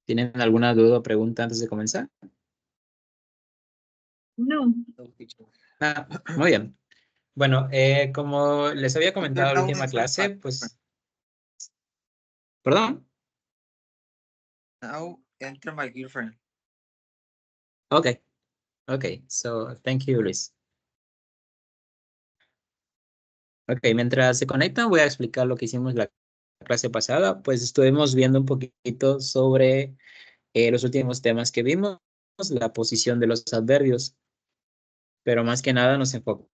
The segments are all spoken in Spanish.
¿Tienen alguna duda o pregunta antes de comenzar? No. Ah, muy bien. Bueno, como les había comentado en la última clase, pues... ¿Perdón? Now enter my girlfriend. Okay. Okay, so thank you, Luis. Ok, mientras se conectan voy a explicar lo que hicimos la clase pasada. Pues estuvimos viendo un poquito sobre los últimos temas que vimos, la posición de los adverbios, pero más que nada nos enfocamos.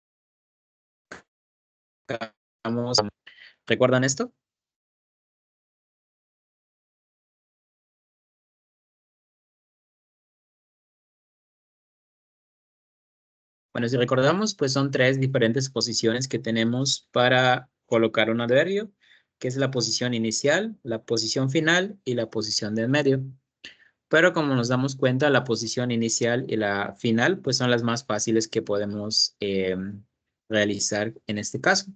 ¿Recuerdan esto? Bueno, si recordamos, pues son tres diferentes posiciones que tenemos para colocar un adverbio, que es la posición inicial, la posición final y la posición del medio. Pero como nos damos cuenta, la posición inicial y la final, pues son las más fáciles que podemos realizar en este caso.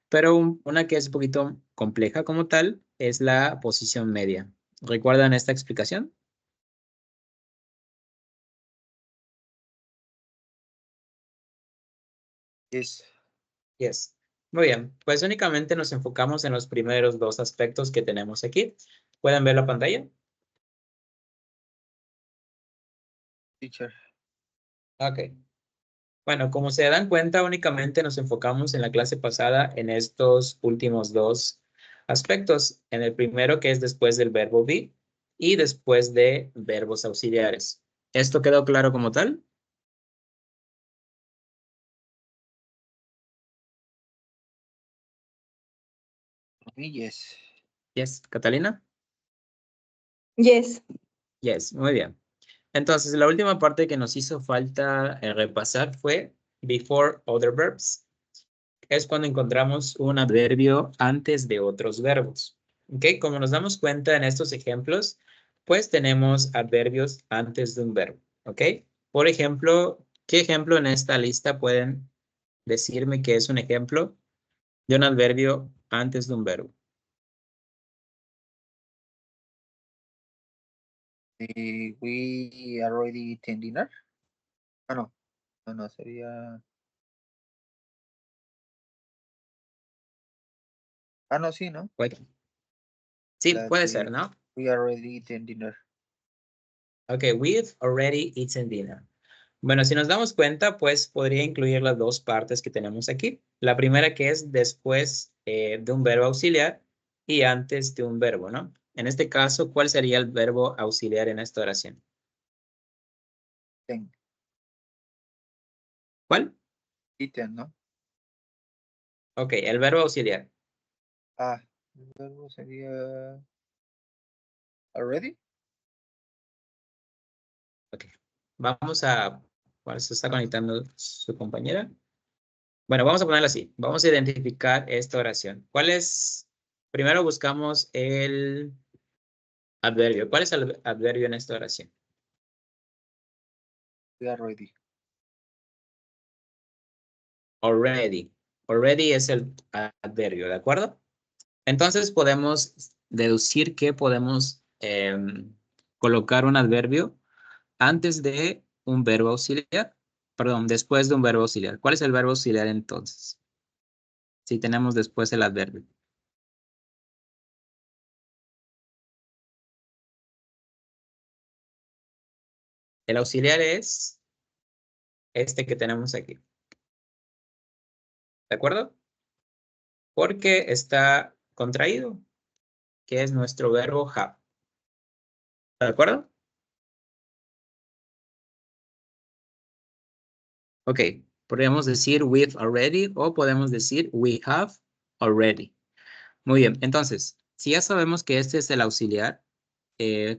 Pero una que es un poquito compleja como tal es la posición media. ¿Recuerdan esta explicación? Yes. Yes. Muy bien, pues únicamente nos enfocamos en los primeros dos aspectos que tenemos aquí. ¿Pueden ver la pantalla? Teacher. Ok. Bueno, como se dan cuenta, únicamente nos enfocamos en la clase pasada en estos últimos dos aspectos. En el primero, que es después del verbo be, y después de verbos auxiliares. ¿Esto quedó claro como tal? Yes. Yes, Catalina? Yes. Yes, muy bien. Entonces, la última parte que nos hizo falta repasar fue before other verbs. Es cuando encontramos un adverbio antes de otros verbos. ¿Ok? Como nos damos cuenta en estos ejemplos, pues tenemos adverbios antes de un verbo. ¿Ok? Por ejemplo, ¿qué ejemplo en esta lista pueden decirme que es un ejemplo de un adverbio antes de un verbo? We already eaten dinner. Ah, no. No, sería. Ah, no, sí, ¿no? Bueno, sí, La puede ser, de ¿no? We already eaten dinner. Ok, we've already eaten dinner. Bueno, si nos damos cuenta, pues podría incluir las dos partes que tenemos aquí. La primera que es después de un verbo auxiliar y antes de un verbo, ¿no? En este caso, ¿cuál sería el verbo auxiliar en esta oración? Ten. ¿Cuál? Eaten, ¿no? Ok, el verbo auxiliar. Ah, el verbo sería. Already. Ok, vamos a... ¿Cuál se está conectando su compañera? Bueno, vamos a ponerlo así. Vamos a identificar esta oración. ¿Cuál es? Primero buscamos el adverbio. ¿Cuál es el adverbio en esta oración? We already. Already. Already es el adverbio, ¿de acuerdo? Entonces podemos deducir que podemos colocar un adverbio antes de un verbo auxiliar. Perdón, después de un verbo auxiliar. ¿Cuál es el verbo auxiliar entonces? Si tenemos después el adverbio. El auxiliar es este que tenemos aquí. ¿De acuerdo? Porque está contraído, que es nuestro verbo have. ¿De acuerdo? Ok, podemos decir we've already o podemos decir we have already. Muy bien, entonces, si ya sabemos que este es el auxiliar,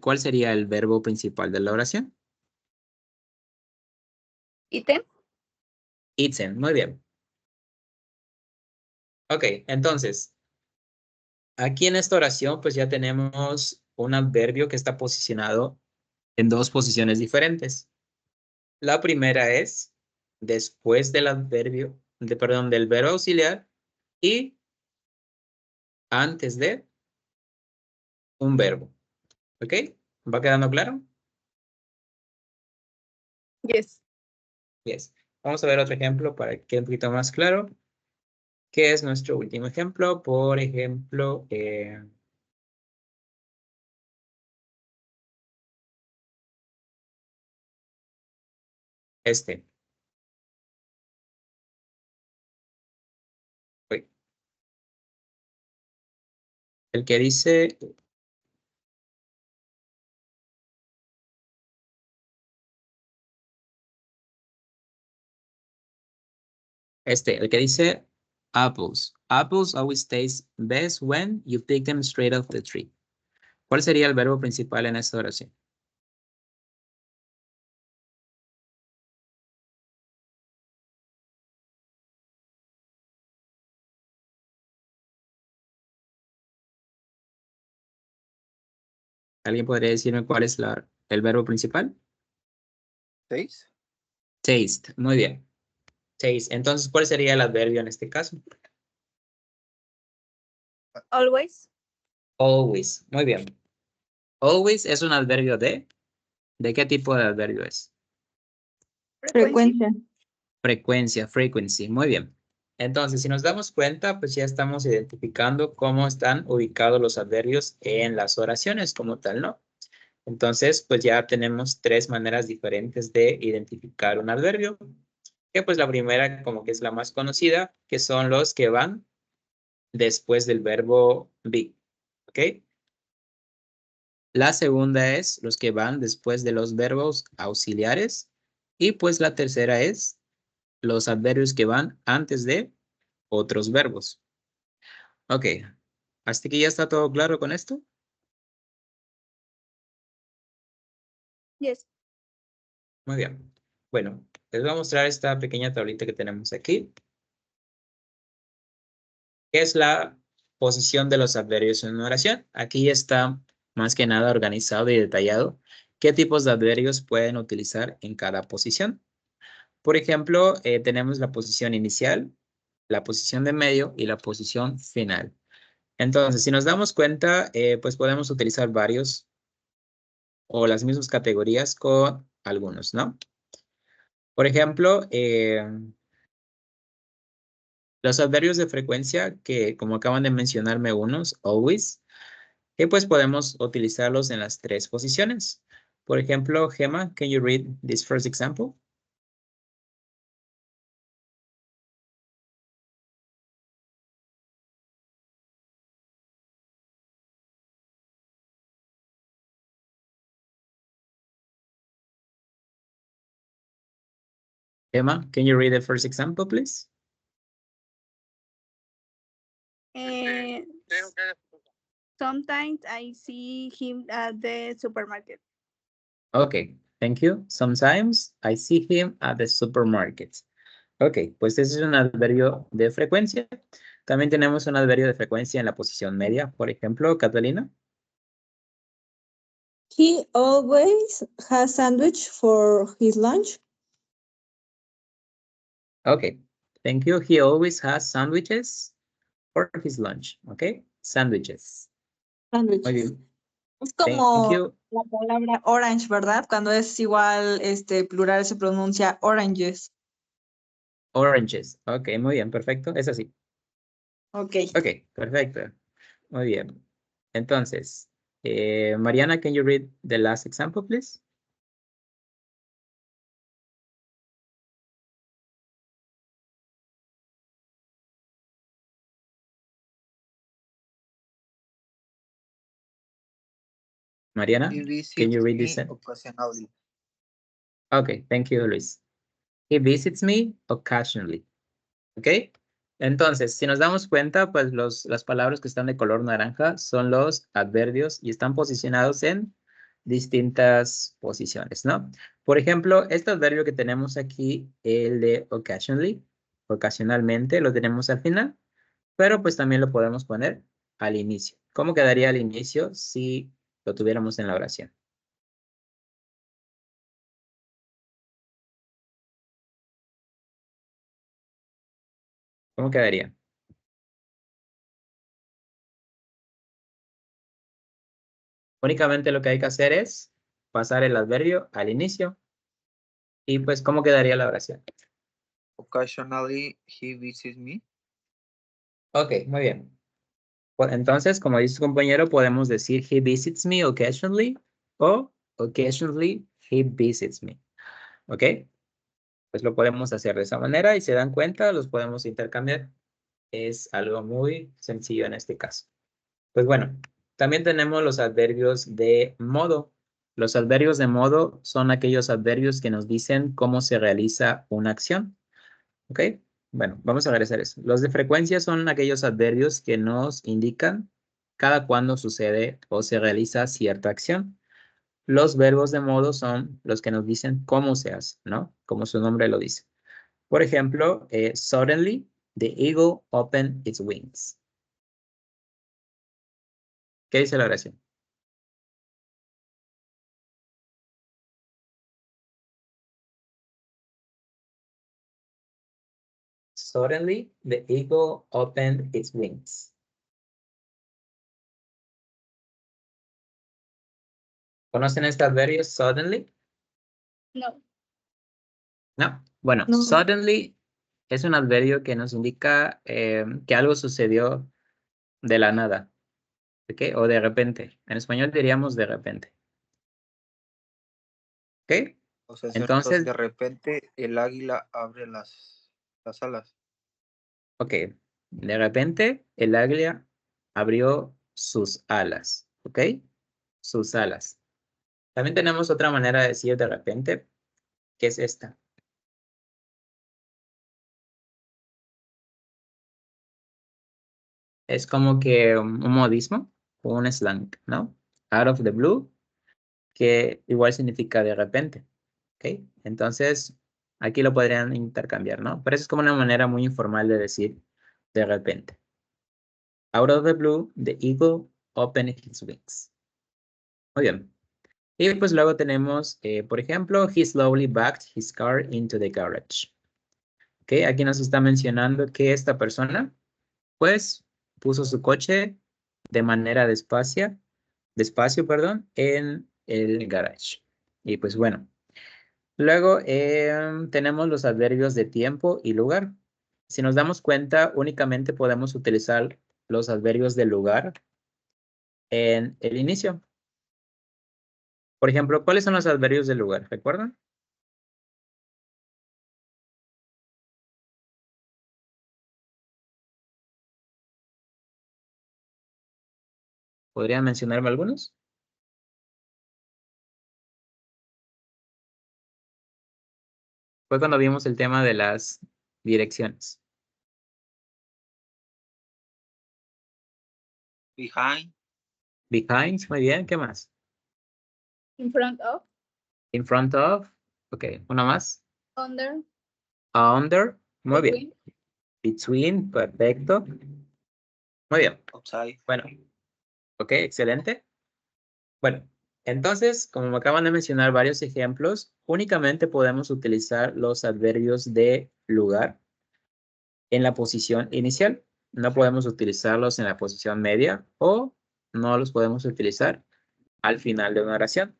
¿cuál sería el verbo principal de la oración? Eaten. Eaten, muy bien. Ok, entonces, aquí en esta oración pues ya tenemos un adverbio que está posicionado en dos posiciones diferentes. La primera es después del adverbio, perdón, del verbo auxiliar y antes de un verbo. ¿Ok? ¿Va quedando claro? Yes. Yes. Vamos a ver otro ejemplo para que quede un poquito más claro. ¿Qué es nuestro último ejemplo? Por ejemplo, este. Uy. El que dice el que dice apples. Apples always taste best when you pick them straight off the tree. ¿Cuál sería el verbo principal en esta oración? ¿Alguien podría decirme cuál es el verbo principal? 6. Taste. Muy bien. Taste. Entonces, ¿cuál sería el adverbio en este caso? Always. Always. Muy bien. Always es un adverbio ¿de qué tipo de adverbio es? Frecuencia. Frecuencia, frequency. Muy bien. Entonces, si nos damos cuenta, pues ya estamos identificando cómo están ubicados los adverbios en las oraciones como tal, ¿no? Entonces, pues ya tenemos tres maneras diferentes de identificar un adverbio. Que pues la primera, como que es la más conocida, que son los que van después del verbo be. ¿Ok? La segunda es los que van después de los verbos auxiliares. Y pues la tercera es los adverbios que van antes de otros verbos. Ok. ¿Hasta aquí ya está todo claro con esto? Yes. Muy bien. Bueno, les voy a mostrar esta pequeña tablita que tenemos aquí. ¿Qué es la posición de los adverbios en una oración? Aquí está más que nada organizado y detallado qué tipos de adverbios pueden utilizar en cada posición. Por ejemplo, tenemos la posición inicial, la posición de medio y la posición final. Entonces, si nos damos cuenta, pues podemos utilizar varios o las mismas categorías con algunos, ¿no? Por ejemplo, los adverbios de frecuencia, que como acaban de mencionarme unos, always, que pues podemos utilizarlos en las tres posiciones. Por ejemplo, Gemma, can you read this first example? Gemma, can you read the first example, please? Eh, sometimes I see him at the supermarket. Okay, thank you. Sometimes I see him at the supermarket. Ok, pues ese es un adverbio de frecuencia. También tenemos un adverbio de frecuencia en la posición media. Por ejemplo, Catalina. He always has sandwich for his lunch. Okay, thank you. He always has sandwiches for his lunch. Okay, sandwiches. Muy Sandwiches. bien. Es Thank como you. la palabra orange, ¿verdad? Cuando es igual, plural se pronuncia oranges. Oranges. Ok, muy bien, perfecto. Es así. Ok. Ok, perfecto. Muy bien. Entonces, Mariana, can you read the last example, please? Mariana, He can you visits read me this? occasionally. Okay, thank you, Luis. He visits me occasionally. ¿Ok? Entonces, si nos damos cuenta, pues las palabras que están de color naranja son los adverbios y están posicionados en distintas posiciones, ¿no? Por ejemplo, este adverbio que tenemos aquí, el de occasionally, ocasionalmente, lo tenemos al final, pero pues también lo podemos poner al inicio. ¿Cómo quedaría al inicio si lo tuviéramos en la oración? ¿Cómo quedaría? Únicamente lo que hay que hacer es pasar el adverbio al inicio. Y pues, ¿cómo quedaría la oración? Occasionally he visits me. Ok, muy bien. Entonces, como dice su compañero, podemos decir he visits me occasionally o occasionally he visits me. ¿Ok? Pues lo podemos hacer de esa manera y se dan cuenta, los podemos intercambiar. Es algo muy sencillo en este caso. Pues bueno, también tenemos los adverbios de modo. Los adverbios de modo son aquellos adverbios que nos dicen cómo se realiza una acción. ¿Ok? Bueno, vamos a regresar eso. Los de frecuencia son aquellos adverbios que nos indican cada cuándo sucede o se realiza cierta acción. Los verbos de modo son los que nos dicen cómo se hace, ¿no? Como su nombre lo dice. Por ejemplo, suddenly the eagle opened its wings. ¿Qué dice la oración? Suddenly the eagle opened its wings. ¿Conocen este adverbio suddenly? No. No. Bueno, No. suddenly es un adverbio que nos indica que algo sucedió de la nada. ¿Ok? O de repente. En español diríamos de repente. ¿Ok? O sea, Entonces, de repente el águila abre las alas. ok. De repente el águila abrió sus alas. ¿Ok? Sus alas. También tenemos otra manera de decir de repente, que es esta. Es como que un modismo o un slang, ¿no? Out of the blue, que igual significa de repente. ¿Ok? Entonces, aquí lo podrían intercambiar, ¿no? Pero eso es como una manera muy informal de decir de repente. Out of the blue, the eagle opened its wings. Muy bien. Y pues luego tenemos, por ejemplo, he slowly backed his car into the garage. ¿Ok? Aquí nos está mencionando que esta persona, pues, puso su coche de manera despacio, perdón, en el garage. Y pues bueno. Luego tenemos los adverbios de tiempo y lugar. Si nos damos cuenta, únicamente podemos utilizar los adverbios de lugar en el inicio. Por ejemplo, ¿cuáles son los adverbios de lugar? ¿Recuerdan? ¿Podrían mencionarme algunos? Fue cuando vimos el tema de las direcciones. Behind. Behind, muy bien. ¿Qué más? In front of. In front of. Ok, una más. Under. Under, muy bien. Between. Between, perfecto. Muy bien. Outside. Bueno, ok, excelente. Bueno, entonces, como me acaban de mencionar varios ejemplos, únicamente podemos utilizar los adverbios de lugar en la posición inicial. No podemos utilizarlos en la posición media o no los podemos utilizar al final de una oración.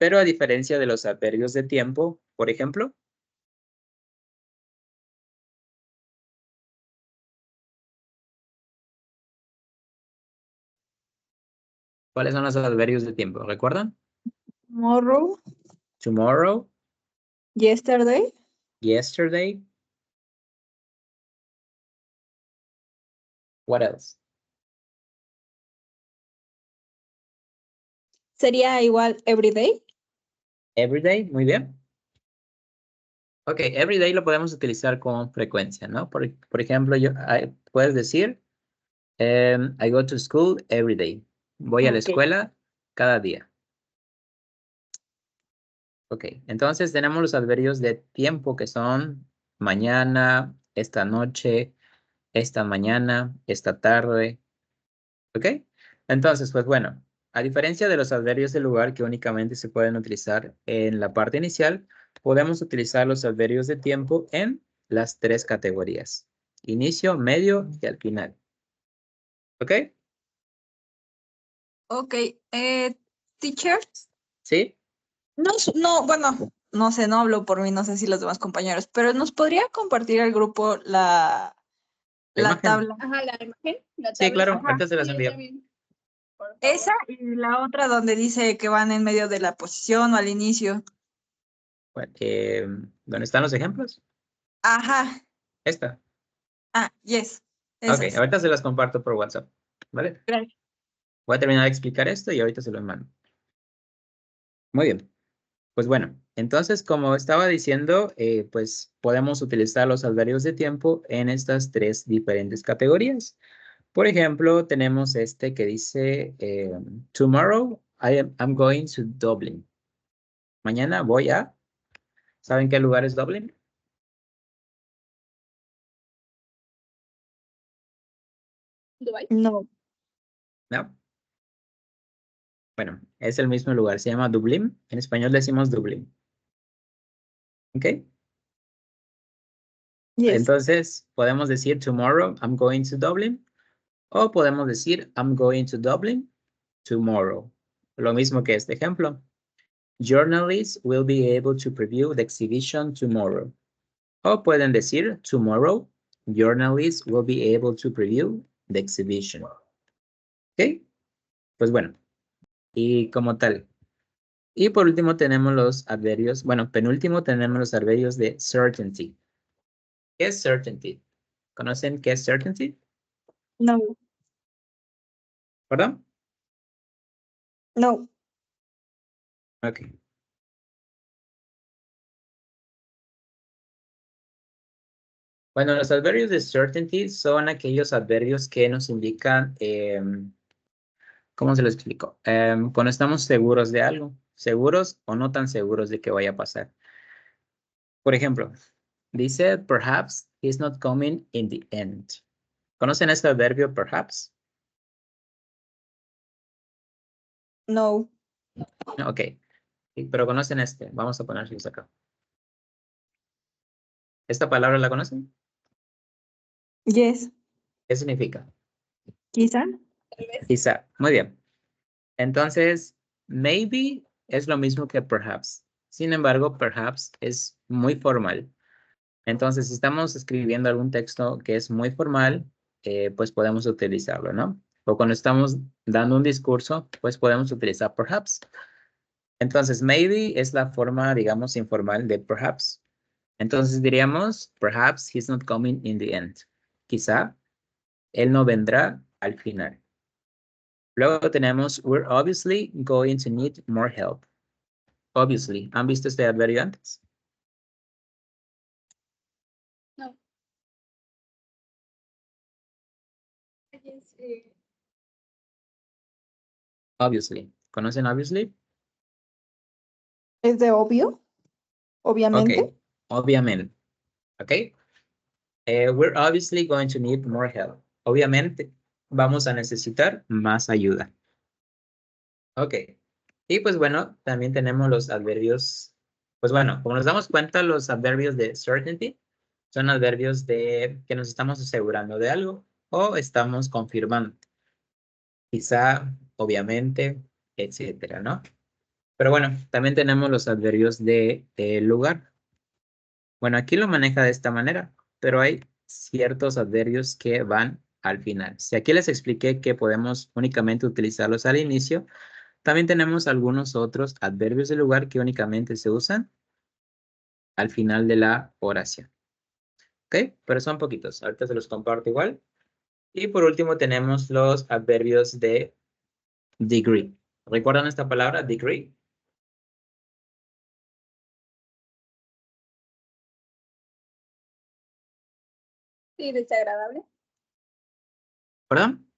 Pero a diferencia de los adverbios de tiempo, por ejemplo, ¿cuáles son los adverbios de tiempo? ¿Recuerdan? Tomorrow, Tomorrow, yesterday, yesterday. What else? sería igual everyday. Everyday, muy bien. Ok, everyday lo podemos utilizar con frecuencia, ¿no? Por ejemplo, puedes decir, I go to school every day. Voy a la Ok. escuela cada día. Ok, entonces tenemos los adverbios de tiempo que son mañana, esta noche, esta mañana, esta tarde. Ok, entonces, pues bueno, a diferencia de los adverbios de lugar que únicamente se pueden utilizar en la parte inicial, podemos utilizar los adverbios de tiempo en las tres categorías: inicio, medio y al final. ¿Ok? Ok, teacher. ¿Sí? No, bueno, no sé, no hablo por mí, no sé si los demás compañeros, pero ¿nos podría compartir al grupo ¿La la imagen? tabla? Ajá, la imagen, la Sí, tabla. claro, Ajá. ahorita se las Sí, yo envío. también, por favor. Esa y la otra donde dice que van en medio de la posición o al inicio. Bueno, ¿dónde están los ejemplos? Ajá. Esta. Yes. Ok, Esas. ahorita se las comparto por WhatsApp. ¿Vale? Gracias. Voy a terminar de explicar esto y ahorita se lo mando. Muy bien. Pues bueno, entonces como estaba diciendo, pues podemos utilizar los adverbios de tiempo en estas tres diferentes categorías. Por ejemplo, tenemos este que dice, tomorrow I'm going to Dublin. Mañana voy a, ¿saben qué lugar es Dublin? Dubái. No. ¿No? Bueno, es el mismo lugar, se llama Dublín. En español decimos Dublín. ¿Ok? Yes. Entonces, podemos decir tomorrow I'm going to Dublin. O podemos decir I'm going to Dublin tomorrow. Lo mismo que este ejemplo. Journalists will be able to preview the exhibition tomorrow. O pueden decir tomorrow, journalists will be able to preview the exhibition. ¿Ok? Pues bueno, y como tal. Y por último tenemos los adverbios, bueno, penúltimo tenemos los adverbios de certainty. ¿Qué es certainty? ¿Conocen qué es certainty? No. ¿Perdón? No. Ok. Bueno, los adverbios de certainty son aquellos adverbios que nos indican, ¿cómo se lo explico? Cuando estamos seguros de algo, seguros o no tan seguros de que vaya a pasar. Por ejemplo, dice, perhaps he's not coming in the end. ¿Conocen este adverbio, perhaps? No. Ok, pero conocen este. Vamos a ponerlos acá. ¿Esta palabra la conocen? Yes. ¿Qué significa? Quizá. Tal vez. Quizá. Muy bien. Entonces, maybe es lo mismo que perhaps. Sin embargo, perhaps es muy formal. Entonces, si estamos escribiendo algún texto que es muy formal, pues podemos utilizarlo, ¿no? O cuando estamos dando un discurso, pues podemos utilizar perhaps. Entonces, maybe es la forma, digamos, informal de perhaps. Entonces diríamos, perhaps he's not coming in the end. Quizá él no vendrá al final. Luego tenemos, we're obviously going to need more help. Obviously. ¿Han visto este adverbio antes? No. Yes, Obviously. ¿Conocen obviously? ¿Es de obvio? Obviamente. Ok. Obviamente. Ok. We're obviously going to need more help. Obviamente, vamos a necesitar más ayuda. Ok. Y pues bueno, también tenemos los adverbios. Pues bueno, como nos damos cuenta, los adverbios de certainty son adverbios de que nos estamos asegurando de algo o estamos confirmando. Quizá, obviamente, etcétera, ¿no? Pero bueno, también tenemos los adverbios de lugar. Bueno, aquí lo maneja de esta manera, pero hay ciertos adverbios que van al final. Si aquí les expliqué que podemos únicamente utilizarlos al inicio, también tenemos algunos otros adverbios de lugar que únicamente se usan al final de la oración. ¿Ok? Pero son poquitos. Ahorita se los comparto igual. Y por último tenemos los adverbios de degree. ¿Recuerdan esta palabra, degree? sí, desagradable. ¿Perdón?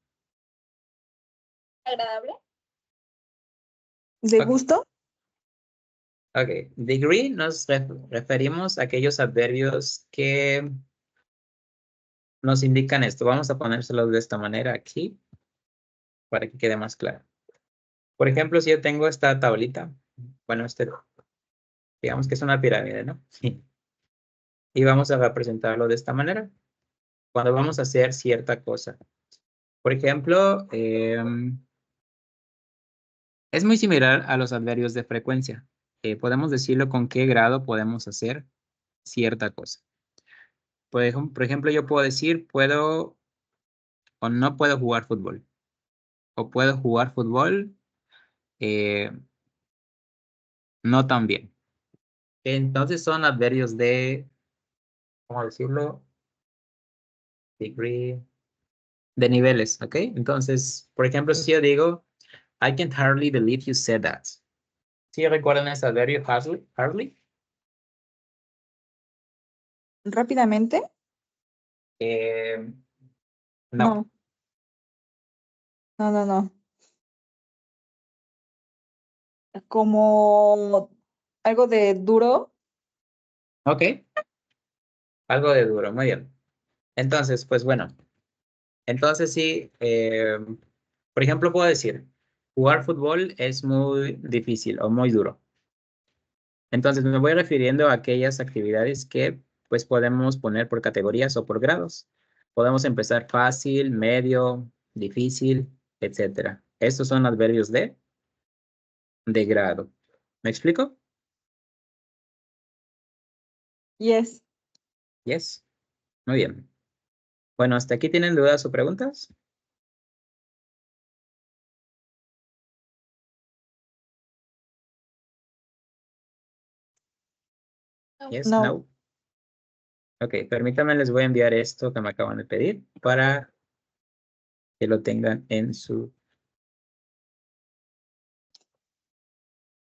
Agradable. ¿De Ok. gusto? Ok. Degree nos referimos a aquellos adverbios que nos indican esto. Vamos a ponérselos de esta manera aquí para que quede más claro. Por ejemplo, si yo tengo esta tablita, bueno, digamos que es una pirámide, ¿no? Sí. Y vamos a representarlo de esta manera cuando vamos a hacer cierta cosa. Por ejemplo, Es muy similar a los adverbios de frecuencia. Podemos decirlo con qué grado podemos hacer cierta cosa. Por ejemplo, yo puedo decir puedo o no puedo jugar fútbol. O puedo jugar fútbol eh, no tan bien. Entonces son adverbios de, ¿cómo decirlo? Degree, de niveles, ¿ok? Entonces, por ejemplo, si yo digo, I can't hardly believe you said that. ¿Sí recuerdan ese adverbio hardly? Hardly? Rápidamente. Eh, no. No. No. Como algo de duro. Ok. Algo de duro, muy bien. Entonces, pues bueno. Entonces sí, por ejemplo, puedo decir, jugar fútbol es muy difícil o muy duro. Entonces me voy refiriendo a aquellas actividades que pues podemos poner por categorías o por grados. Podemos empezar fácil, medio, difícil, etcétera. Estos son adverbios de grado. ¿Me explico? Yes. Yes. Muy bien. Bueno, ¿hasta aquí tienen dudas o preguntas? No. Yes, No. no. Ok, permítanme, les voy a enviar esto que me acaban de pedir para que lo tengan en su...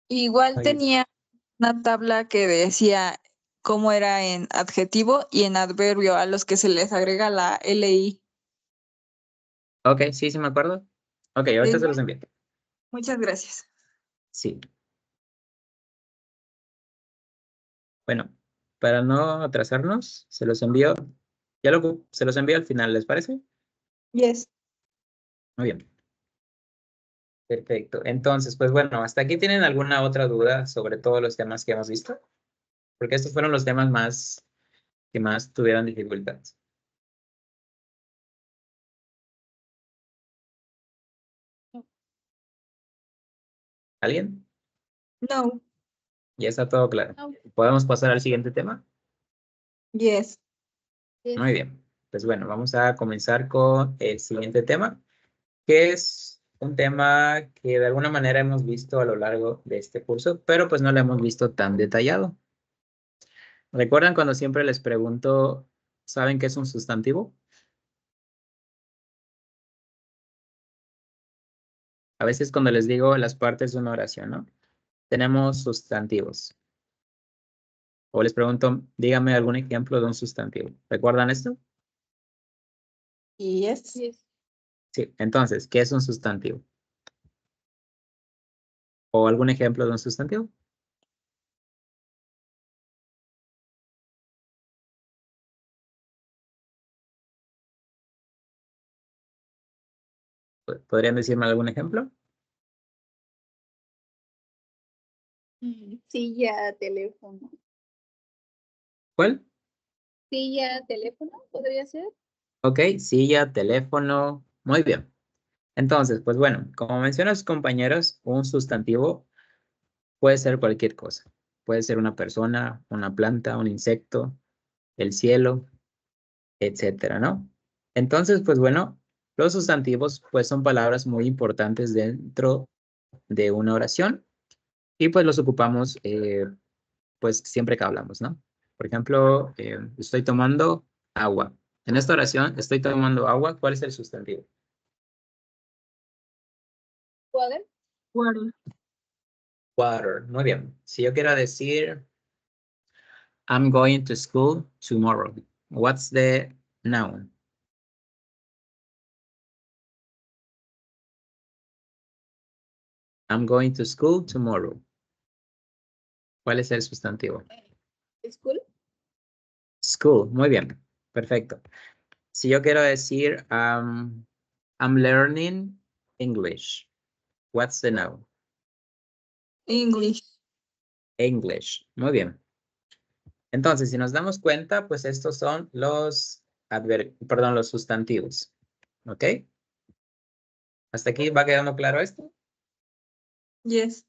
Igual Ahí. tenía una tabla que decía cómo era en adjetivo y en adverbio a los que se les agrega la LI. Ok, sí, sí me acuerdo. Ok, ahorita se los envío. Muchas gracias. Sí. Bueno, para no atrasarnos, se los envío. Se los envío al final, ¿les parece? Yes. Muy bien. Perfecto. Entonces, pues bueno, ¿hasta aquí tienen alguna otra duda sobre todos los temas que hemos visto? Porque estos fueron los temas que más tuvieron dificultades. ¿Alguien? No. Ya está todo claro. No. ¿Podemos pasar al siguiente tema? Yes. Yes. Muy bien. Pues bueno, vamos a comenzar con el siguiente tema, que es un tema que de alguna manera hemos visto a lo largo de este curso, pero pues no lo hemos visto tan detallado. ¿Recuerdan cuando siempre les pregunto, ¿saben qué es un sustantivo? A veces cuando les digo las partes de una oración, ¿no? Tenemos sustantivos. O les pregunto, dígame algún ejemplo de un sustantivo. ¿Recuerdan esto? Yes. Yes. Sí. Entonces, ¿qué es un sustantivo? ¿O algún ejemplo de un sustantivo? ¿Podrían decirme algún ejemplo? Silla, teléfono. ¿Cuál? Silla, teléfono, podría ser. Ok, silla, teléfono. Muy bien. Entonces, pues bueno, como mencionan sus compañeros, un sustantivo puede ser cualquier cosa. Puede ser una persona, una planta, un insecto, el cielo, etcétera, ¿no? Entonces, pues bueno, los sustantivos pues son palabras muy importantes dentro de una oración y pues los ocupamos pues siempre que hablamos, ¿no? Por ejemplo, estoy tomando agua. En esta oración, estoy tomando agua. ¿Cuál es el sustantivo? Water. Water. Water. Muy bien. Si yo quiero decir, I'm going to school tomorrow. What's the noun? I'm going to school tomorrow. ¿Cuál es el sustantivo? School. School. Muy bien. Perfecto. Si yo quiero decir, I'm learning English. What's the noun? English. English. Muy bien. Entonces, si nos damos cuenta, pues estos son los los sustantivos. ¿Ok? ¿Hasta aquí va quedando claro esto? Yes.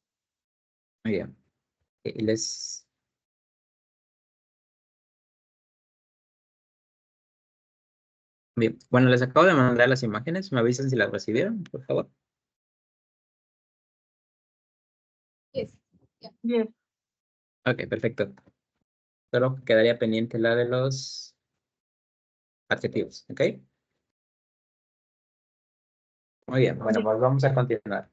Muy bien. Y les... Bien. Bueno, les acabo de mandar las imágenes. Me avisan si las recibieron, por favor. Yes. Yes. Ok, perfecto. Solo quedaría pendiente la de los adjetivos, ¿ok? Muy bien, bueno, pues vamos a continuar.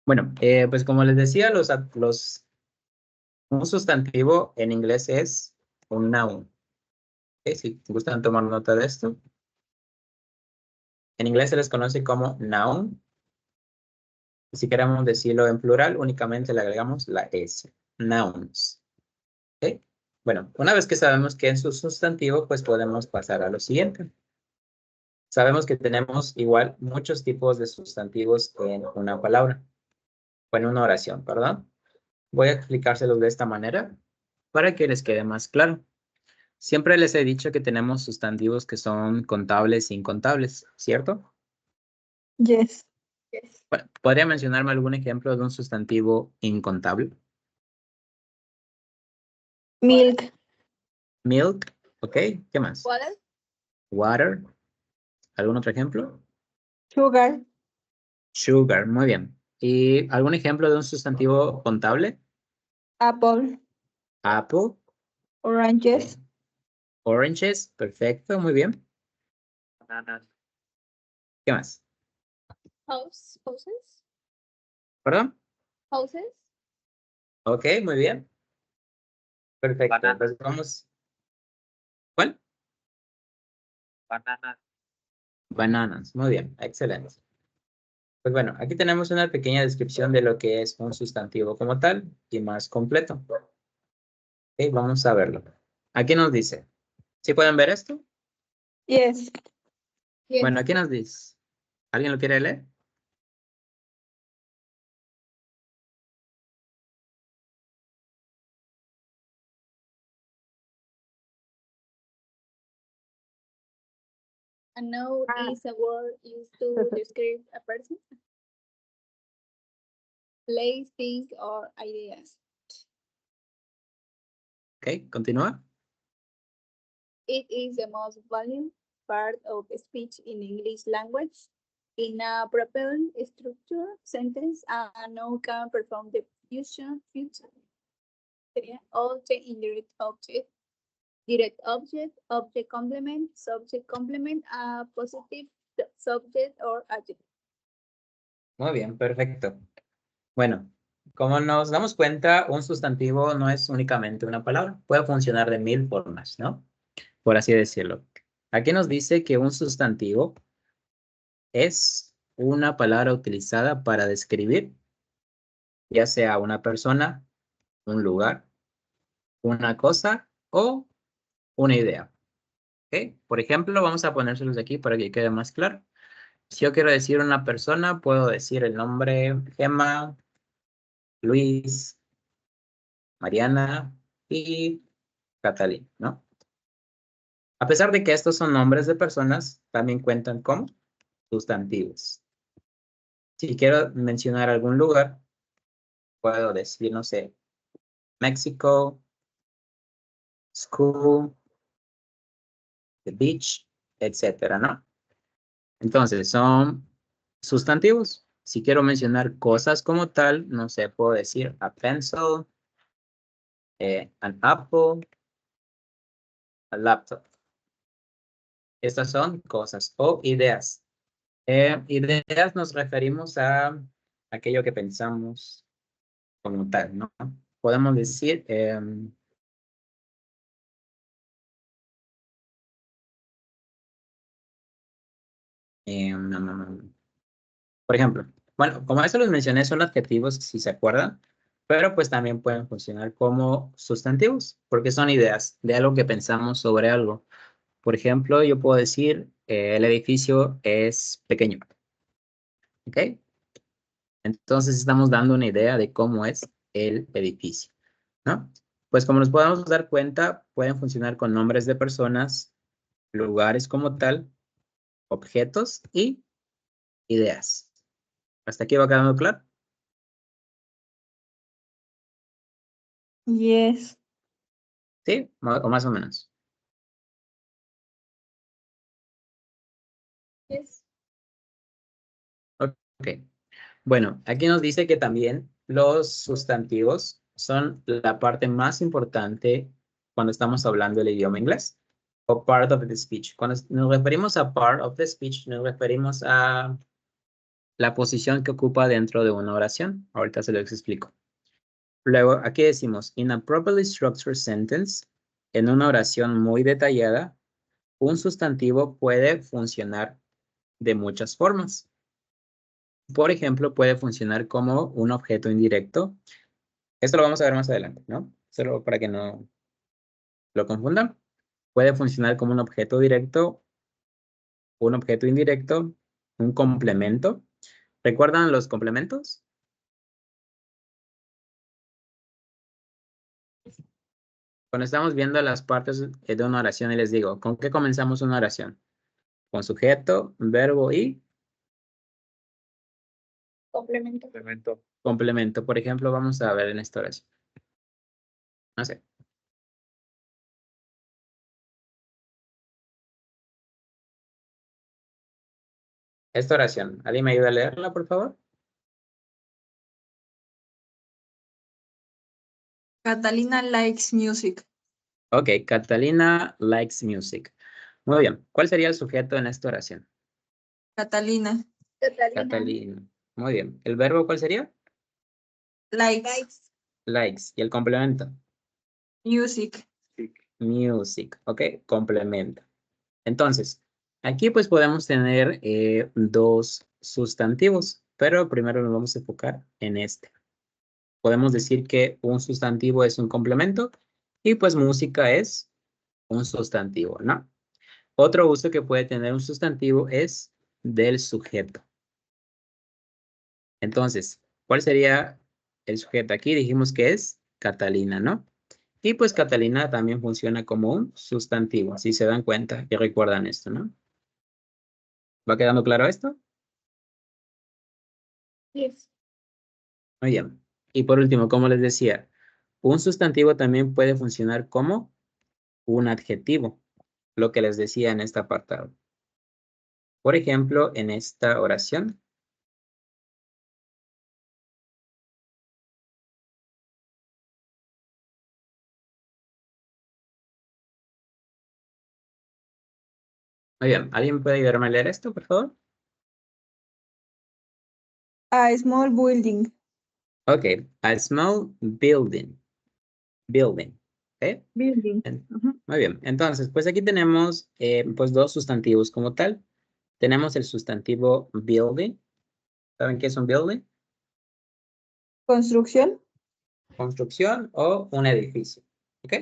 Bueno, pues como les decía, un sustantivo en inglés es un noun. ¿Ok? Si gustan tomar nota de esto. En inglés se les conoce como noun. Si queremos decirlo en plural, únicamente le agregamos la S. Nouns. ¿Ok? Bueno, una vez que sabemos que es un sustantivo, pues podemos pasar a lo siguiente. Sabemos que tenemos igual muchos tipos de sustantivos en una palabra. O en una oración, perdón. Voy a explicárselos de esta manera para que les quede más claro. Siempre les he dicho que tenemos sustantivos que son contables e incontables, ¿cierto? Yes. Yes. Bueno, ¿podría mencionarme algún ejemplo de un sustantivo incontable? Milk. Milk, ¿ok? ¿Qué más? Water. Water, ¿algún otro ejemplo? Sugar. Sugar, muy bien. ¿Y algún ejemplo de un sustantivo contable? Apple. Apple, Oranges. oranges, perfecto, muy bien. Bananas. ¿Qué más? Houses. ¿Perdón? Houses. Ok, muy bien. Perfecto, Bananas. pues vamos. ¿Cuál? Bananas. Bananas, muy bien, excelente. Pues bueno, aquí tenemos una pequeña descripción de lo que es un sustantivo como tal y más completo. Ok, vamos a verlo. Aquí nos dice, ¿sí pueden ver esto? Yes. Yes. Bueno, aquí nos dice, ¿alguien lo quiere leer? A noun is a word used to describe a person, place, thing, or ideas. Ok, continúa. It is the most valuable part of speech in English language. In a proper structured sentence, a noun can perform the fusion object, indirect object, direct object, object complement, subject complement, a positive subject or adjective. Muy bien, perfecto. Bueno, como nos damos cuenta, un sustantivo no es únicamente una palabra, puede funcionar de 1000 formas, ¿no? Por así decirlo. Aquí nos dice que un sustantivo es una palabra utilizada para describir ya sea una persona, un lugar, una cosa o una idea. ¿Ok? Por ejemplo, vamos a ponérselos aquí para que quede más claro. Si yo quiero decir una persona, puedo decir el nombre Gemma, Luis, Mariana y Catalina, ¿no? A pesar de que estos son nombres de personas, también cuentan como sustantivos. Si quiero mencionar algún lugar, puedo decir, no sé, México, school, the beach, etcétera, ¿no? Entonces, son sustantivos. Si quiero mencionar cosas como tal, no sé, puedo decir a pencil, an apple, a laptop. Estas son cosas o ideas. Ideas nos referimos a aquello que pensamos como tal, ¿no? Podemos decir, por ejemplo, bueno, como eso los mencioné, son adjetivos, si se acuerdan, pero pues también pueden funcionar como sustantivos, porque son ideas de algo que pensamos sobre algo. Por ejemplo, yo puedo decir, el edificio es pequeño, ¿ok? Entonces estamos dando una idea de cómo es el edificio, ¿no? Pues como nos podemos dar cuenta, pueden funcionar con nombres de personas, lugares como tal, objetos y ideas. ¿Hasta aquí va quedando claro? Yes. ¿Sí? O más o menos. Yes. Ok. Bueno, aquí nos dice que también los sustantivos son la parte más importante cuando estamos hablando del idioma inglés o part of the speech. Cuando nos referimos a part of the speech, nos referimos a la posición que ocupa dentro de una oración. Ahorita se lo explico. Luego, aquí decimos, in a properly structured sentence, en una oración muy detallada, un sustantivo puede funcionar de muchas formas. Por ejemplo, puede funcionar como un objeto indirecto. Esto lo vamos a ver más adelante, ¿no? Solo para que no lo confundan. Puede funcionar como un objeto directo, un objeto indirecto, un complemento. ¿Recuerdan los complementos? Cuando estamos viendo las partes de una oración y les digo, ¿con qué comenzamos una oración? Con sujeto, verbo y Complemento. Complemento. complemento. Por ejemplo, vamos a ver en esta oración. No sé. Esta oración, ¿alguien me ayuda a leerla, por favor? Catalina likes music. Ok, Catalina likes music. Muy bien. ¿Cuál sería el sujeto en esta oración? Catalina Catalina. Catalina. Muy bien. ¿El verbo cuál sería? likes Likes. Likes. ¿Y el complemento? music. Music. Ok, complemento. Entonces, aquí pues podemos tener dos sustantivos, pero primero nos vamos a enfocar en este. Podemos decir que un sustantivo es un complemento y pues música es un sustantivo, ¿no? Otro uso que puede tener un sustantivo es del sujeto. Entonces, ¿cuál sería el sujeto aquí? Dijimos que es Catalina, ¿no? Y pues Catalina también funciona como un sustantivo, si se dan cuenta y recuerdan esto, ¿no? ¿Va quedando claro esto? Yes. Muy bien. Y por último, como les decía, un sustantivo también puede funcionar como un adjetivo, lo que les decía en este apartado. Por ejemplo, en esta oración. Muy bien, ¿alguien puede ayudarme a leer esto, por favor? A small building. Ok, a small building. Building. ¿Ok? Building. Ujú. Muy bien, entonces, pues aquí tenemos pues dos sustantivos como tal. Tenemos el sustantivo building. ¿Saben qué es un building? Construcción. Construcción o un edificio. ¿Ok?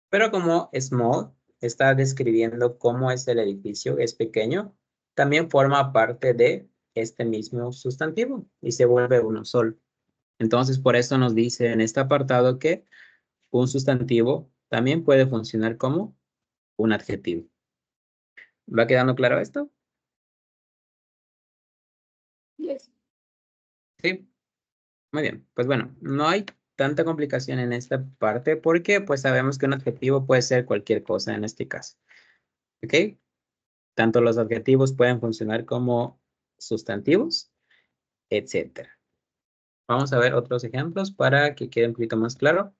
Pero como small está describiendo cómo es el edificio, es pequeño, también forma parte de este mismo sustantivo y se vuelve uno solo. Entonces, por eso nos dice en este apartado que un sustantivo también puede funcionar como un adjetivo. ¿Va quedando claro esto? Yes. Sí. Muy bien. Pues bueno, no hay tanta complicación en esta parte porque pues sabemos que un adjetivo puede ser cualquier cosa en este caso. ¿Ok? Tanto los adjetivos pueden funcionar como sustantivos, etcétera. Vamos a ver otros ejemplos para que quede un poquito más claro.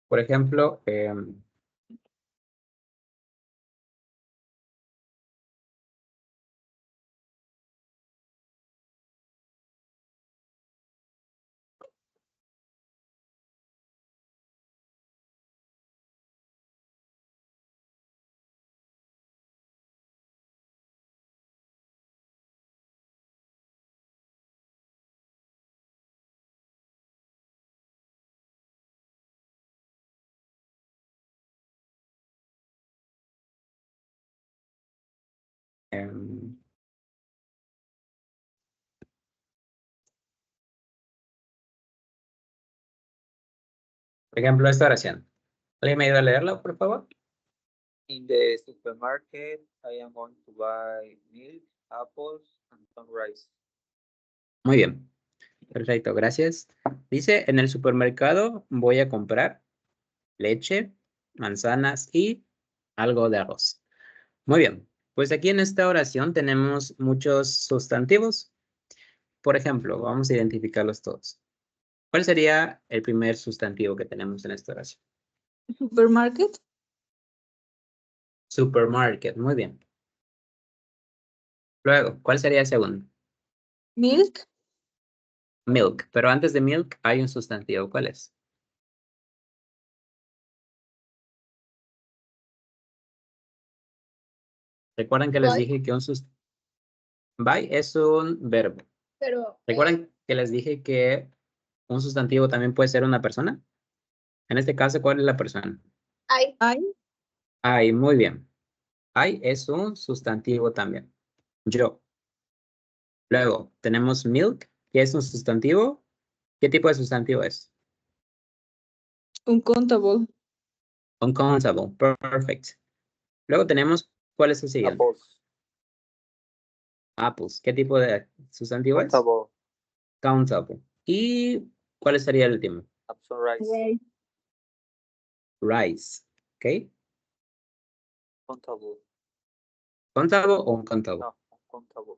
Por ejemplo, em, por ejemplo, esta oración. ¿Alguien me ayuda a leerla, por favor? In the supermarket, I am going to buy milk apples and sunrise. Muy bien. Perfecto, gracias. Dice, en el supermercado voy a comprar leche, manzanas y algo de arroz. Muy bien. Pues aquí en esta oración tenemos muchos sustantivos. Por ejemplo, vamos a identificarlos todos. ¿Cuál sería el primer sustantivo que tenemos en esta oración? Supermarket. Supermarket, muy bien. Luego, ¿cuál sería el segundo? Milk. Milk, pero antes de milk hay un sustantivo. ¿Cuál es? Recuerden que les Buy. dije que un sustantivo. Buy es un verbo. Pero Recuerden que les dije que un sustantivo también puede ser una persona. En este caso, ¿cuál es la persona? I. Ay, muy bien. Ay es un sustantivo también. Yo. Luego, tenemos milk, que es un sustantivo. ¿Qué tipo de sustantivo es? Uncountable. Uncountable. Perfect. Luego tenemos, ¿cuál es el siguiente? Apples. Apples. ¿Qué tipo de sustantivo es? Countable. Countable. ¿Y cuál sería el último? Sunrise. Right. Rice. ¿Ok? Countable. ¿Countable o uncountable? No, countable.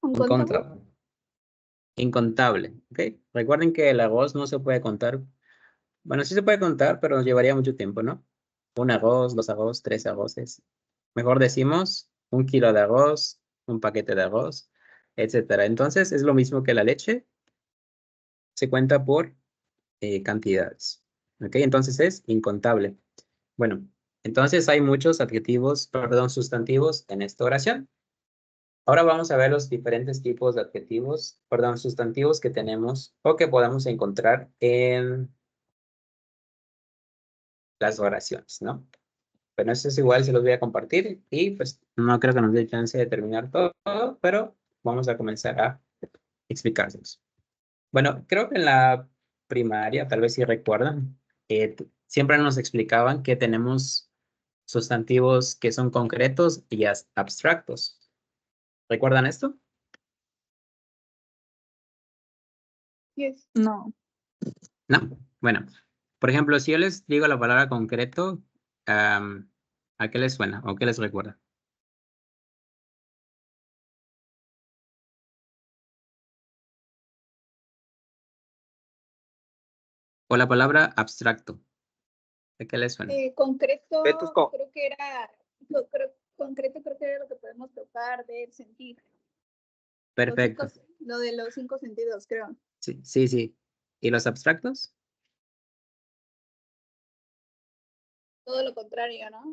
Uncontable. Incontable. Incontable. ¿Ok? Recuerden que el arroz no se puede contar. Bueno, sí se puede contar, pero nos llevaría mucho tiempo, ¿no? Un arroz, dos arroz, tres arroces. Mejor decimos 1 kilo de arroz, un paquete de arroz, etcétera. Entonces, es lo mismo que la leche. Se cuenta por cantidades. ¿Ok? Entonces es incontable. Bueno, entonces hay muchos adjetivos, perdón, sustantivos en esta oración. Ahora vamos a ver los diferentes tipos de adjetivos, perdón, sustantivos que tenemos o que podemos encontrar en las oraciones, ¿no? Bueno, eso es igual, se los voy a compartir y pues no creo que nos dé chance de terminar todo, pero vamos a comenzar a explicárselos. Bueno, creo que en la primaria, tal vez si recuerdan, siempre nos explicaban que tenemos sustantivos que son concretos y abstractos. ¿Recuerdan esto? Yes. No. No. Bueno, por ejemplo, si yo les digo la palabra concreto, ¿a qué les suena o qué les recuerda? O la palabra abstracto, ¿a qué les suena? Concreto, Vetusco. creo que era, concreto creo que era lo que podemos tocar, ver, sentir. Perfecto. Lo de los 5 sentidos, creo. Sí, sí, sí. ¿Y los abstractos? Todo lo contrario, ¿no?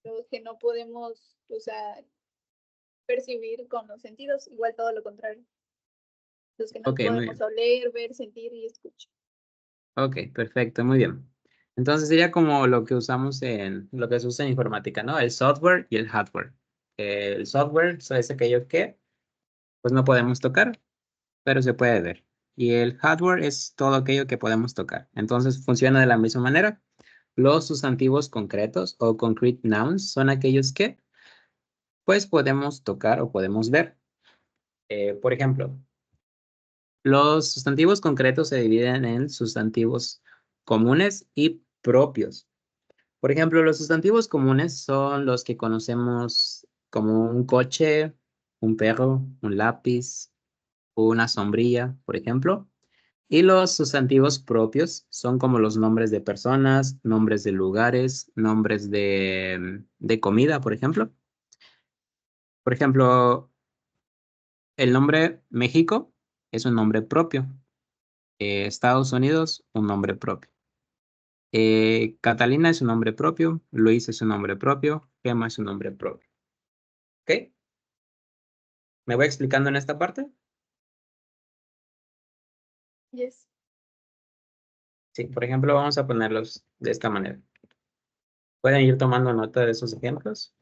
Lo que no podemos, o sea, percibir con los sentidos, igual todo lo contrario. Los que no Ok, muy podemos bien. oler, ver, sentir y escuchar. Ok, perfecto, muy bien. Entonces sería como lo que usamos lo que se usa en informática, ¿no? El software y el hardware. El software es aquello que pues no podemos tocar, pero se puede ver. Y el hardware es todo aquello que podemos tocar. Entonces funciona de la misma manera. Los sustantivos concretos o concrete nouns son aquellos que pues podemos tocar o podemos ver. Por ejemplo, los sustantivos concretos se dividen en sustantivos comunes y propios. Por ejemplo, los sustantivos comunes son los que conocemos como un coche, un perro, un lápiz, una sombrilla, por ejemplo. Y los sustantivos propios son como los nombres de personas, nombres de lugares, nombres de comida, por ejemplo. Por ejemplo, el nombre México es un nombre propio. Estados Unidos, un nombre propio. Catalina es un nombre propio, Luis es un nombre propio, Gemma es un nombre propio. ¿Ok? ¿Me voy explicando en esta parte? Yes. Sí, por ejemplo, vamos a ponerlos de esta manera. ¿Pueden ir tomando nota de esos ejemplos?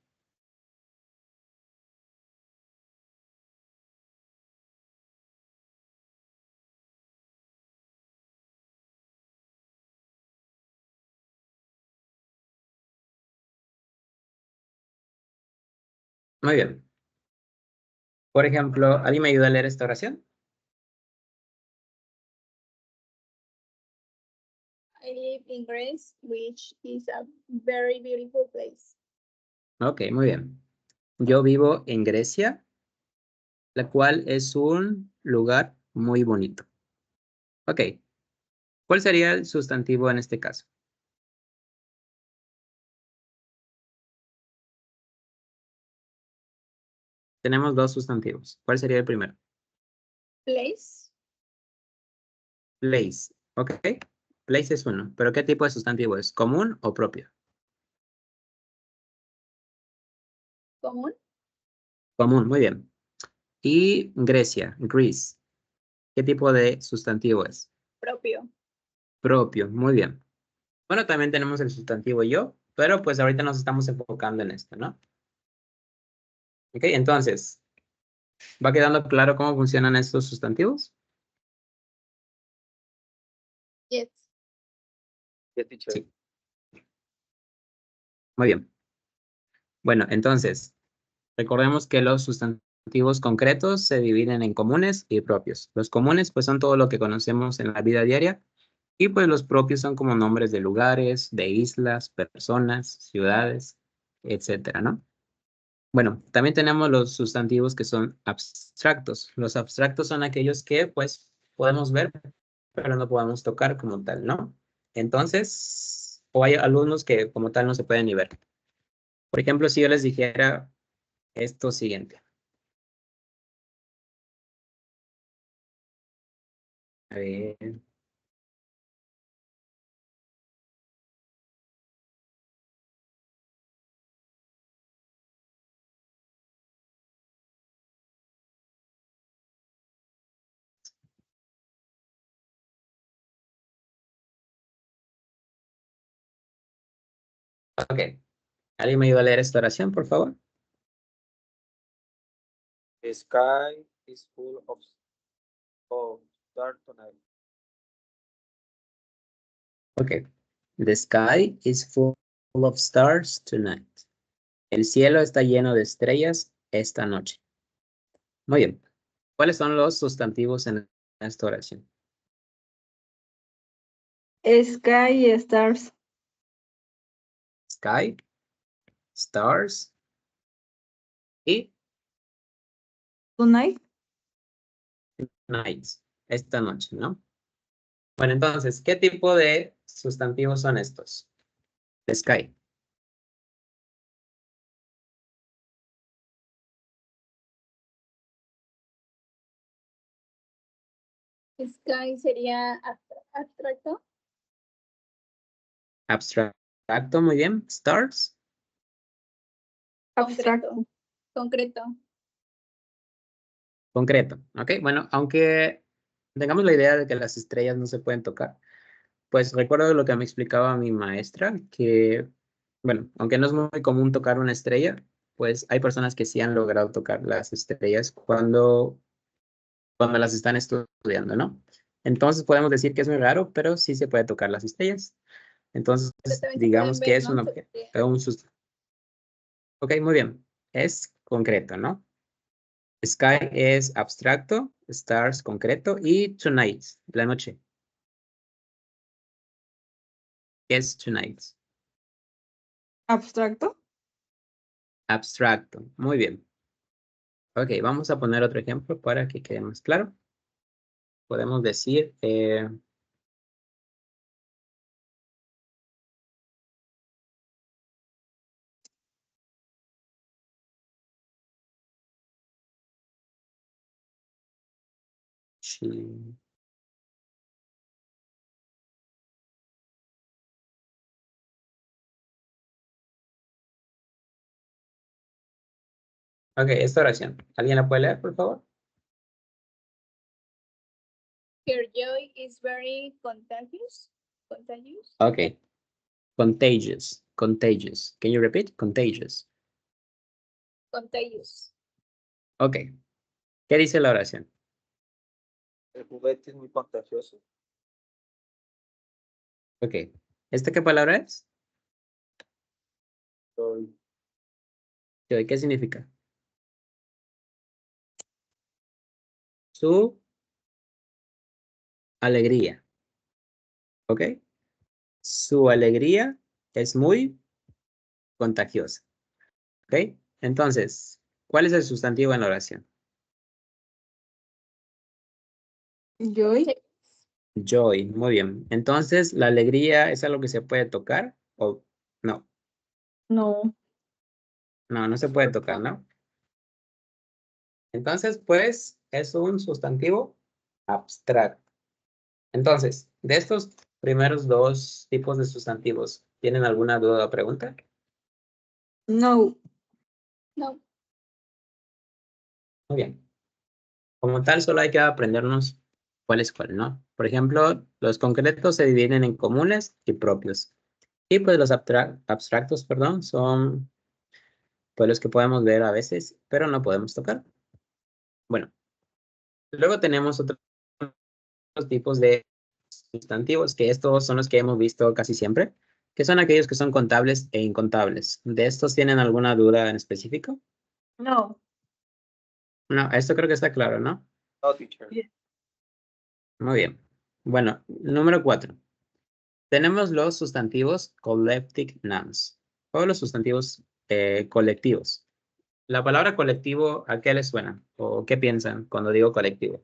Muy bien. Por ejemplo, ¿alguien me ayuda a leer esta oración? I live in Greece, which is a very beautiful place. Ok, muy bien. Yo vivo en Grecia, la cual es un lugar muy bonito. Ok. ¿Cuál sería el sustantivo en este caso? Tenemos dos sustantivos. ¿Cuál sería el primero? Place, Place. Ok. Place es uno. ¿Pero qué tipo de sustantivo es? ¿Común o propio? común, Común, muy bien. Y Grecia, Greece. ¿Qué tipo de sustantivo es? propio. Propio, muy bien. Bueno, también tenemos el sustantivo yo, pero pues ahorita nos estamos enfocando en esto, ¿no? Ok, entonces, ¿va quedando claro cómo funcionan estos sustantivos? Yes. Yes, teacher. Sí. Muy bien. Bueno, entonces, recordemos que los sustantivos concretos se dividen en comunes y propios. Los comunes, pues, son todo lo que conocemos en la vida diaria, y pues los propios son como nombres de lugares, de islas, personas, ciudades, etcétera, ¿no? Bueno, también tenemos los sustantivos que son abstractos. Los abstractos son aquellos que, pues, podemos ver, pero no podemos tocar como tal, ¿no? Entonces, o hay algunos que como tal no se pueden ni ver. Por ejemplo, si yo les dijera esto siguiente. A ver. Ok. ¿Alguien me ayuda a leer esta oración, por favor? The sky is full of stars tonight. Ok. The sky is full of stars tonight. El cielo está lleno de estrellas esta noche. Muy bien. ¿Cuáles son los sustantivos en esta oración? Sky y stars. Sky, stars y Tonight. nights. Esta noche, ¿no? Bueno, entonces, ¿qué tipo de sustantivos son estos? The sky. Sky sería abstracto, Abstracto, muy bien. Stars, Abstracto. concreto. concreto. Ok, bueno, aunque tengamos la idea de que las estrellas no se pueden tocar, pues recuerdo lo que me explicaba mi maestra, que, bueno, aunque no es muy común tocar una estrella, pues hay personas que sí han logrado tocar las estrellas cuando las están estudiando, ¿no? Entonces podemos decir que es muy raro, pero sí se puede tocar las estrellas. Entonces, Pero también se pueden digamos que ver, es un ¿no? objeto, Ok, muy bien. Es concreto, ¿no? Sky es abstracto, stars concreto y tonight, la noche. ¿Qué es tonight? Abstracto. Abstracto. Muy bien. Ok, vamos a poner otro ejemplo para que quede más claro. Podemos decir, she- ok, esta oración. ¿Alguien la puede leer, por favor? Her joy is very contagious. Contagious. Ok. Contagious. Contagious. Can you repeat? Contagious. Contagious. Ok. ¿Qué dice la oración? El juguete es muy contagioso. Ok. ¿Esta qué palabra es? Soy ¿Qué significa? su alegría. ¿Ok? Su alegría es muy contagiosa. ¿Ok? Entonces, ¿cuál es el sustantivo en la oración? Joy. Joy. Muy bien. Entonces, ¿la alegría es algo que se puede tocar o no? No. No, no se puede tocar, ¿no? Entonces, pues, es un sustantivo abstracto. Entonces, de estos primeros dos tipos de sustantivos, ¿tienen alguna duda o pregunta? No. No. Muy bien. Como tal, solo hay que aprendernos cuál es cuál, ¿no? Por ejemplo, los concretos se dividen en comunes y propios. Y pues los abstractos, perdón, son pues los que podemos ver a veces, pero no podemos tocar. Bueno, luego tenemos otros tipos de sustantivos, que estos son los que hemos visto casi siempre, que son aquellos que son contables e incontables. ¿De estos tienen alguna duda en específico? No. No, esto creo que está claro, ¿no? No, teacher. Muy bien. Bueno, número 4. Tenemos los sustantivos collective nouns, o los sustantivos colectivos. La palabra colectivo, ¿a qué les suena? ¿O qué piensan cuando digo colectivo?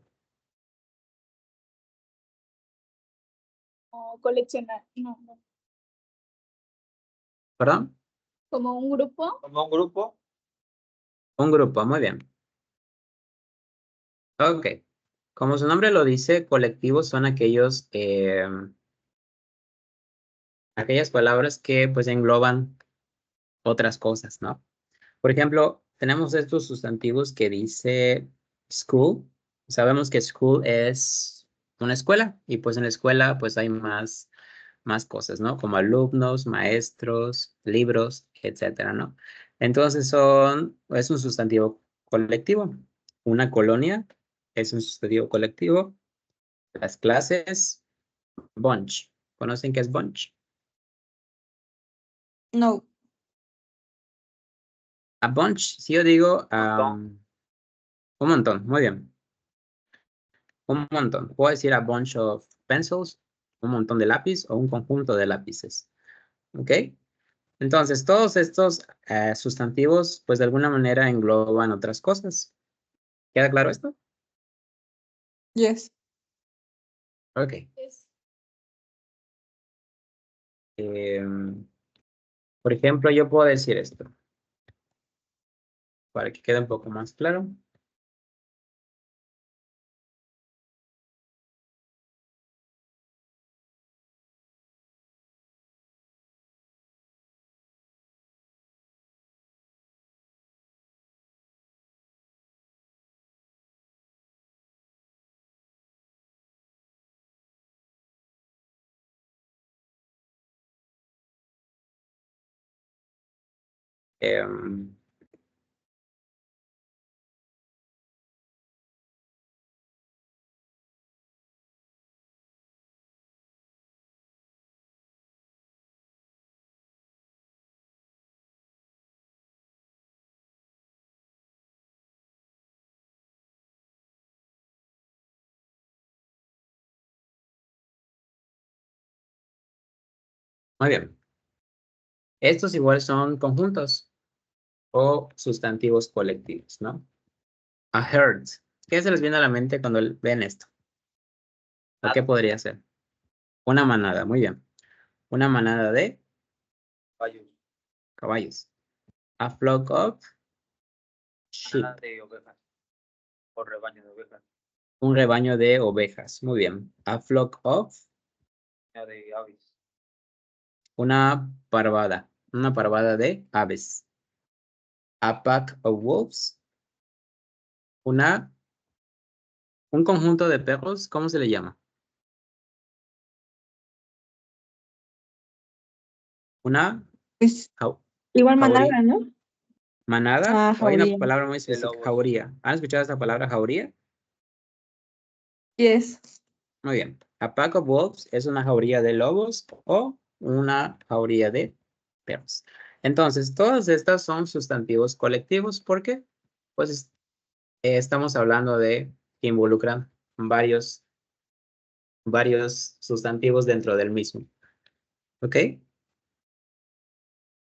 O coleccionar. No, no. ¿Perdón? Como un grupo. Como un grupo. Un grupo, muy bien. Ok. Como su nombre lo dice, colectivos son aquellos, aquellas palabras que pues engloban otras cosas, ¿no? Por ejemplo, tenemos estos sustantivos que dice school. Sabemos que school es una escuela y pues en la escuela pues hay más cosas, ¿no? Como alumnos, maestros, libros, etcétera, ¿no? Entonces es un sustantivo colectivo. Una colonia es un sustantivo colectivo. Las clases, bunch. ¿Conocen qué es bunch? No. A bunch, si yo digo Montón. un montón, muy bien. Un montón. Puedo decir a bunch of pencils, un montón de lápiz o un conjunto de lápices. ¿Ok? Entonces, todos estos sustantivos, pues de alguna manera engloban otras cosas. ¿Queda claro esto? Yes. Ok. Es Em, por ejemplo, yo puedo decir esto, para que quede un poco más claro. Em, muy bien. Estos igual son conjuntos o sustantivos colectivos, ¿no? A herd. ¿Qué se les viene a la mente cuando ven esto? ¿O qué podría ser? Una manada, muy bien. Una manada de Caballos. caballos. A flock of sheep. Manada de ovejas. O rebaño de ovejas. Un rebaño de ovejas. Muy bien. A flock of, Manada de aves. una parvada. Una parvada de aves. A pack of wolves. Un conjunto de perros. ¿Cómo se le llama? Una Pues jau- igual jauría. manada, ¿no? Manada. Ah, O hay una jauría. palabra muy De específica. lobos. Jauría. ¿Han escuchado esta palabra jauría? Yes. Muy bien. A pack of wolves es una jauría de lobos o una jauría de perros. Entonces, todas estas son sustantivos colectivos porque, pues, estamos hablando de que involucran varios sustantivos dentro del mismo. ¿Ok? ¿Me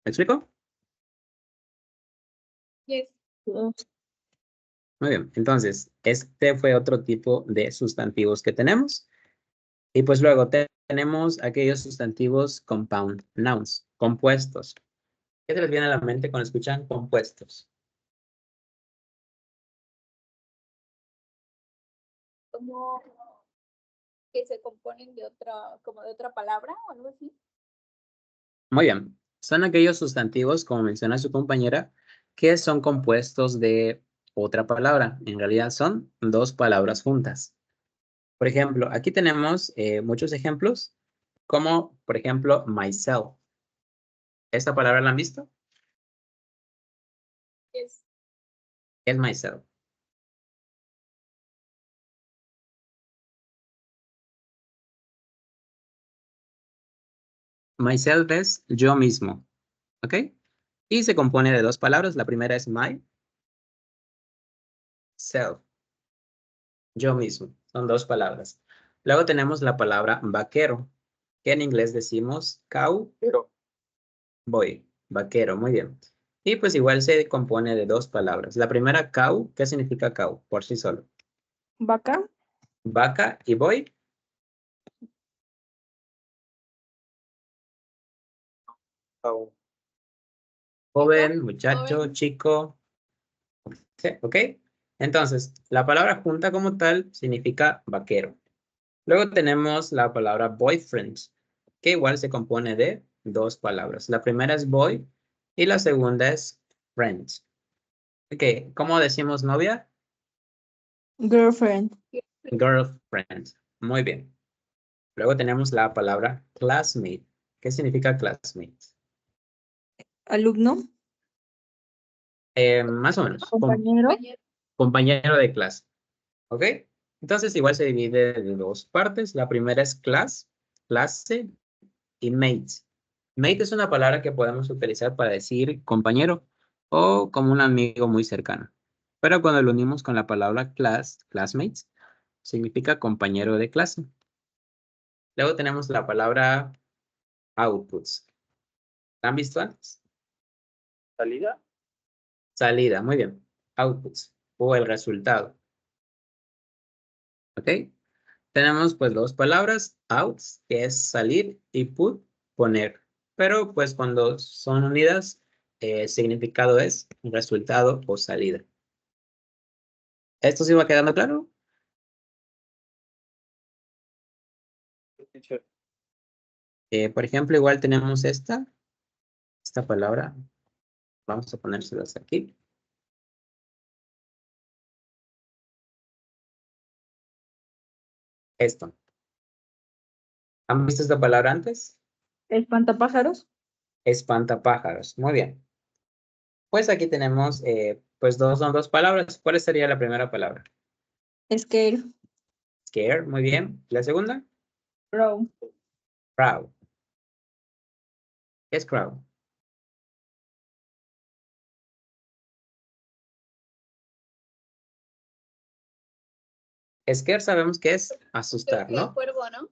explico? Yes. Muy bien, entonces, este fue otro tipo de sustantivos que tenemos. Y pues luego tenemos aquellos sustantivos compound nouns, compuestos. ¿Qué se les viene a la mente cuando escuchan compuestos? Como que se componen de otra, como de otra palabra o algo así. Muy bien, son aquellos sustantivos, como menciona su compañera, que son compuestos de otra palabra. En realidad son dos palabras juntas. Por ejemplo, aquí tenemos muchos ejemplos, como por ejemplo, myself. ¿Esta palabra la han visto? Yes. ¿Qué es myself? Myself es yo mismo, ¿ok? Y se compone de dos palabras. La primera es my, self, yo mismo. Son dos palabras. Luego tenemos la palabra vaquero, que en inglés decimos cowboy, vaquero, muy bien. Y pues igual se compone de dos palabras. La primera, cow, ¿qué significa cow? Por sí solo. Vaca. Vaca y boy. Joven, muchacho, Joven. chico. Sí, ¿ok? Entonces, la palabra junta como tal significa vaquero. Luego tenemos la palabra boyfriend, que igual se compone de dos palabras. La primera es boy y la segunda es friend. Ok, ¿cómo decimos novia? Girlfriend. Girlfriend. Muy bien. Luego tenemos la palabra classmate. ¿Qué significa classmate? Alumno. Más o menos. Compañero. Compañero de clase. ¿Ok? Entonces igual se divide de dos partes. La primera es class, clase y mate. Mate es una palabra que podemos utilizar para decir compañero o como un amigo muy cercano. Pero cuando lo unimos con la palabra class, classmates, significa compañero de clase. Luego tenemos la palabra outputs. ¿La han visto antes? ¿Salida? Salida, muy bien. Outputs o el resultado. ¿Ok? Tenemos pues dos palabras, outs, que es salir, y put, poner. Pero pues cuando son unidas, el significado es resultado o salida. ¿Esto sí va quedando claro? Por ejemplo, igual tenemos esta palabra. Vamos a ponérselas aquí. Esto. ¿Han visto esta palabra antes? Espantapájaros. Espantapájaros. Muy bien. Pues aquí tenemos, pues son dos palabras. ¿Cuál sería la primera palabra? Scare. Scare, muy bien. ¿La segunda? Crow. Proud. ¿Qué es proud? Scare sabemos que es Creo asustar, que ¿no? cuervo, ¿no?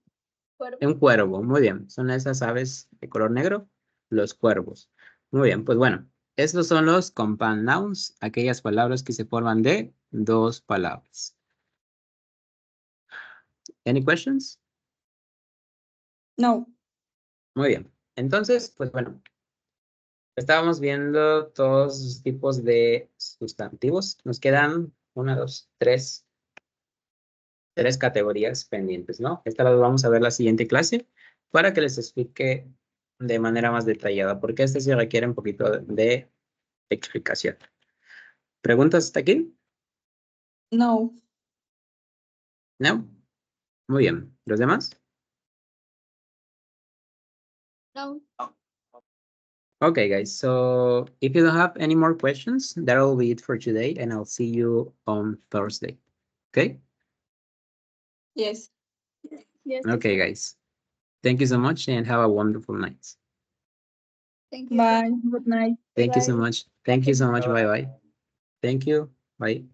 Cuervo. Un cuervo, muy bien. Son esas aves de color negro, los cuervos. Muy bien, pues bueno, estos son los compound nouns, aquellas palabras que se forman de dos palabras. Any questions? No. Muy bien. Entonces, pues bueno, estábamos viendo todos los tipos de sustantivos. Nos quedan una, dos, tres categorías pendientes, ¿no? Esta la vamos a ver la siguiente clase para que les explique de manera más detallada, porque este sí requiere un poquito de explicación. ¿Preguntas hasta aquí? No. ¿No? Muy bien. ¿Los demás? No. Okay, guys. So if you don't have any more questions, that'll be it for today, and I'll see you on Thursday. Okay? Yes. Yes. Okay, guys. Thank you so much and have a wonderful night. Thank you. Bye. Good night. Thank you so Bye. much. Thank you so much. Bye-bye. Thank you. Bye.